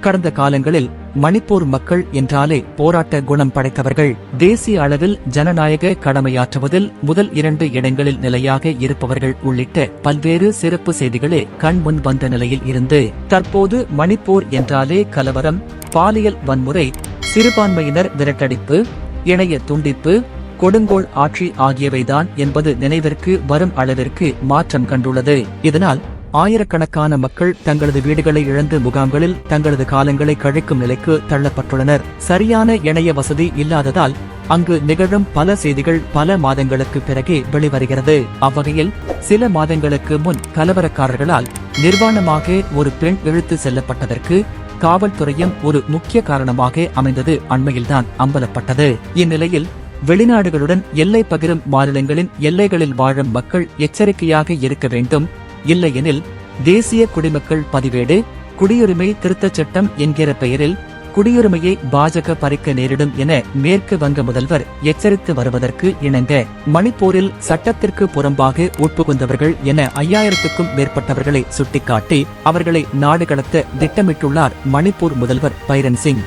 கடந்த காலங்களில் மணிப்பூர் மக்கள் என்றாலே போராட்ட குணம் படைத்தவர்கள். தேசிய அளவில் ஜனநாயக கடமையாற்றுவதில் முதல் 2 இடங்களில் நிலையாக இருப்பவர்கள் உள்ளிட்ட பல்வேறு சிறப்பு செய்திகளே கண்முன் வந்த நிலையில் இருந்து தற்போது மணிப்பூர் என்றாலே கலவரம், பாலியல் வன்முறை, சிறுபான்மையினர் விரட்டடிப்பு, இணைய துண்டிப்பு, கொடுங்கோல் ஆட்சி ஆகியவைதான் என்பது நினைவிற்கு வரும் அளவிற்கு மாற்றம் கண்டுள்ளது. இதனால் ஆயிரக்கணக்கான மக்கள் தங்களது வீடுகளை இழந்து முகாம்களில் தங்களது காலங்களை கழிக்கும் நிலைக்கு தள்ளப்பட்டுள்ளனர். சரியான இணைய வசதி இல்லாததால் அங்கு நிகழும் பல செய்திகள் பல மாதங்களுக்கு பிறகே வெளிவருகிறது. அவ்வகையில் சில மாதங்களுக்கு முன் கலவரக்காரர்களால் நிர்வாணமாக ஒரு பெண் இழுத்து செல்லப்பட்டதற்கு காவல்துறையும் ஒரு முக்கிய காரணமாக அமைந்தது அண்மையில்தான் அம்பலப்பட்டது. இந்நிலையில் வெளிநாடுகளுடன் எல்லை பகிரும் மாநிலங்களின் எல்லைகளில் வாழும் மக்கள் எச்சரிக்கையாக இருக்க வேண்டும். இல்லையெனில் தேசிய குடிமக்கள் பதிவேடு, குடியுரிமை திருத்தச் சட்டம் என்கிற பெயரில் குடியுரிமையை பாஜக பறிக்க நேரிடும் என மேற்கு வங்க முதல்வர் எச்சரித்து வருவதற்கு இணங்க மணிப்பூரில் சட்டத்திற்கு புறம்பாக உட்புகுந்தவர்கள் என 5000க்கும் மேற்பட்டவர்களை சுட்டிக்காட்டி அவர்களை நாடு கடத்த திட்டமிட்டுள்ளார் மணிப்பூர் முதல்வர் பைரன் சிங்.